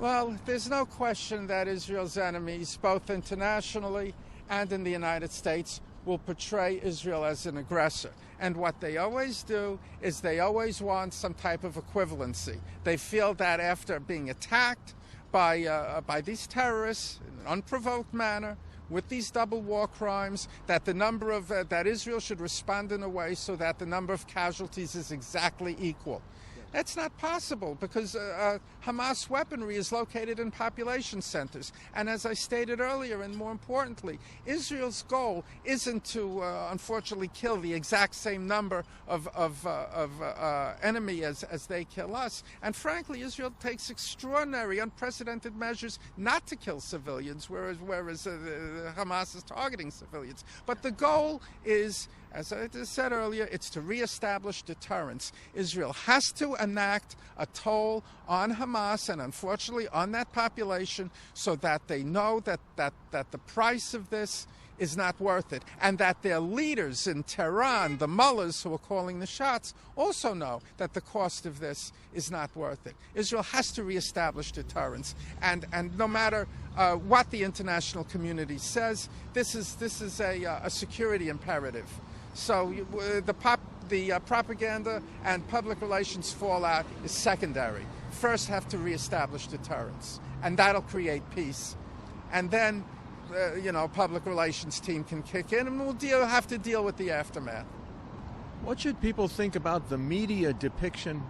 Well, there's no question that Israel's enemies, both internationally and in the United States, will portray Israel as an aggressor. And what they always do is they always want some type of equivalency. They feel that after being attacked by these terrorists in an unprovoked manner, with these double war crimes, that the number of that Israel should respond in a way so that the number of casualties is exactly equal. That's not possible because Hamas weaponry is located in population centers. And as I stated earlier, and more importantly, Israel's goal isn't to, unfortunately, kill the exact same number of enemy as they kill us. And frankly, Israel takes extraordinary, unprecedented measures not to kill civilians, whereas Hamas is targeting civilians. But the goal is, as I said earlier, it's to reestablish deterrence. Israel has to enact a toll on Hamas and unfortunately on that population so that they know that the price of this is not worth it, and that their leaders in Tehran, the mullahs who are calling the shots, also know that the cost of this is not worth it. Israel has to reestablish deterrence, and no matter what the international community says, this is a security imperative. So the propaganda and public relations fallout is secondary. First have to reestablish deterrence, and that'll create peace. And then, public relations team can kick in, and we'll have to deal with the aftermath. What should people think about the media depiction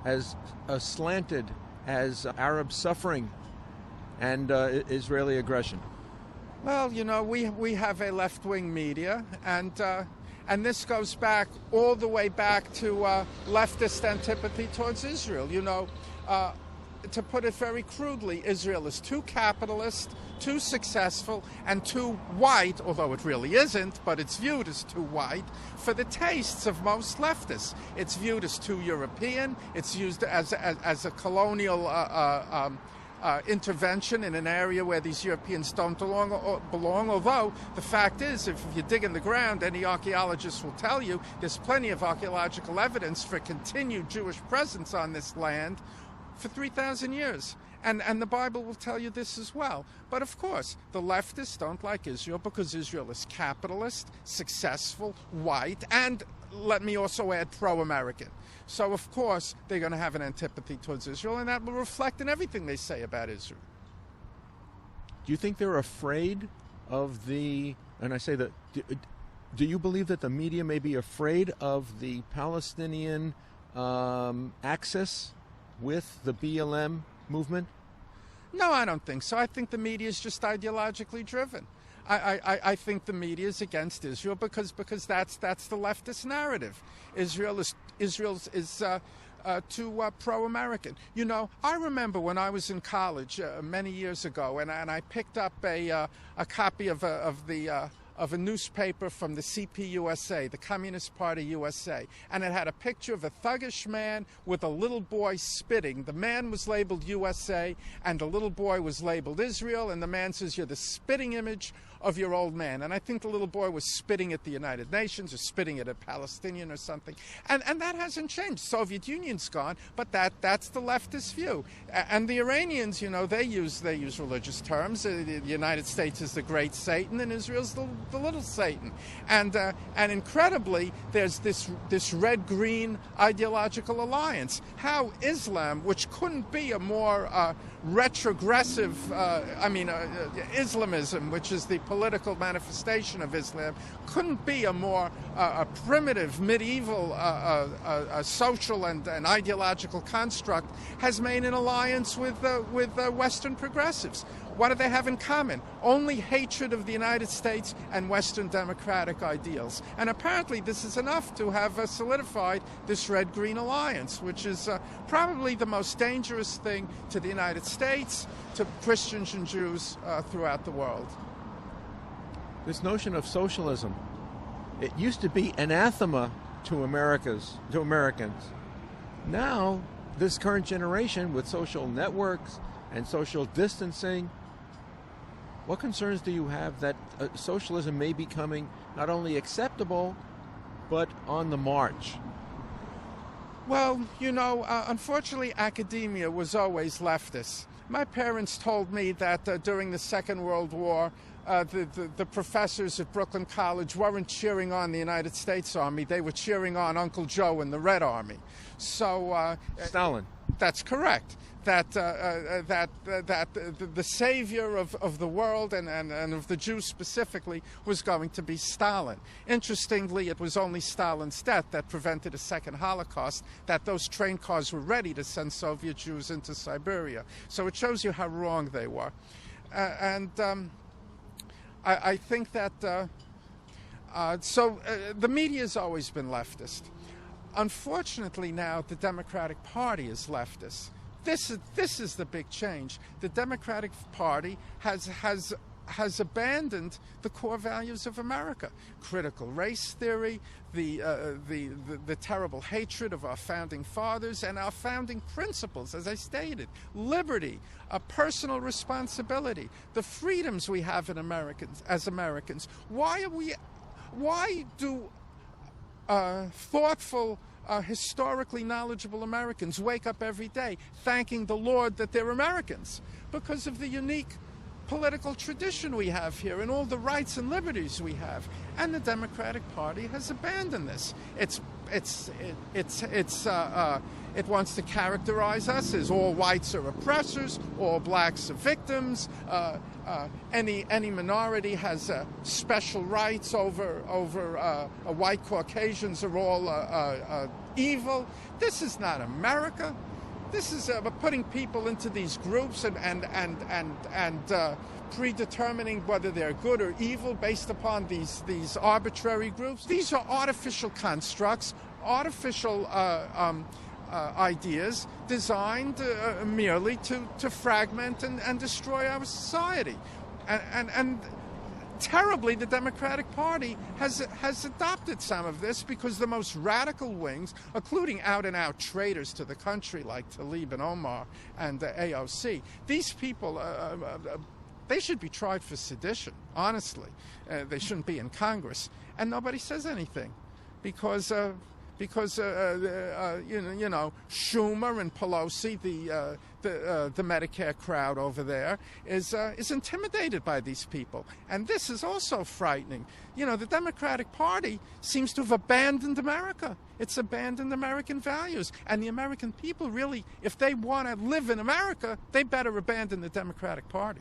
as slanted as Arab suffering and Israeli aggression? Well, we have a left-wing media, and this goes back all the way back to leftist antipathy towards Israel. To put it very crudely, Israel is too capitalist, too successful, and too white, although it really isn't, but it's viewed as too white, for the tastes of most leftists. It's viewed as too European. It's used as a colonial intervention in an area where these Europeans don't belong, although the fact is, if you dig in the ground, any archaeologist will tell you there's plenty of archaeological evidence for continued Jewish presence on this land for 3,000 years. And the Bible will tell you this as well. But of course, the leftists don't like Israel because Israel is capitalist, successful, white, and let me also add pro-American. So of course, they're going to have an antipathy towards Israel, and that will reflect in everything they say about Israel. Do you think they're afraid of and I say that, do you believe that the media may be afraid of the Palestinian axis with the BLM movement? No, I don't think so. I think the media is just ideologically driven. I think the media is against Israel because that's the leftist narrative. Israel is too pro-American. I remember when I was in college many years ago, and I picked up a copy of a newspaper from the CPUSA, the Communist Party USA, and it had a picture of a thuggish man with a little boy spitting. The man was labeled USA, and the little boy was labeled Israel, and the man says, "You're the spitting image of your old man." And I think the little boy was spitting at the United Nations or spitting at a Palestinian or something. And that hasn't changed. Soviet Union's gone, but that's the leftist view. And the Iranians, they use religious terms. The United States is the great Satan, and Israel's the little Satan. And incredibly, there's this red-green ideological alliance. How Islam, which couldn't be a more retrogressive, Islamism, which is the political manifestation of Islam, couldn't be a more primitive, medieval, social and ideological construct, has made an alliance with Western progressives. What do they have in common? Only hatred of the United States and Western democratic ideals. And apparently this is enough to have solidified this red-green alliance, which is probably the most dangerous thing to the United States, to Christians and Jews throughout the world. This notion of socialism, it used to be anathema to Americans. Now, this current generation with social networks and social distancing, what concerns do you have that socialism may be becoming not only acceptable, but on the march? Well, unfortunately, academia was always leftist. My parents told me that during the Second World War, the professors at Brooklyn College weren't cheering on the United States Army. They were cheering on Uncle Joe and the Red Army. So Stalin. That's correct. That the savior of the world and of the Jews specifically was going to be Stalin. Interestingly, it was only Stalin's death that prevented a second Holocaust, that those train cars were ready to send Soviet Jews into Siberia. So it shows you how wrong they were. I think that the media has always been leftist. Unfortunately, now the Democratic Party is leftist. This is the big change. The Democratic Party has abandoned the core values of America: critical race theory, the terrible hatred of our founding fathers and our founding principles, as I stated: liberty, personal responsibility, the freedoms we have as Americans. Why do thoughtful, historically knowledgeable Americans wake up every day thanking the Lord that they're Americans? Because of the unique political tradition we have here and all the rights and liberties we have. And the Democratic Party has abandoned this. It wants to characterize us as all whites are oppressors, all blacks are victims, any minority has special rights over white Caucasians are all evil. This is not America. This is putting people into these groups and predetermining whether they're good or evil based upon these arbitrary groups. These are artificial constructs, artificial ideas designed merely to fragment and destroy our society. And terribly, the Democratic Party has adopted some of this, because the most radical wings, including out-and-out traitors to the country like Tlaib and Omar and AOC, these people, they should be tried for sedition, honestly. They shouldn't be in Congress. And nobody says anything because Schumer and Pelosi, the Medicare crowd over there, is intimidated by these people. And this is also frightening. The Democratic Party seems to have abandoned America. It's abandoned American values. And the American people really, if they want to live in America, they better abandon the Democratic Party.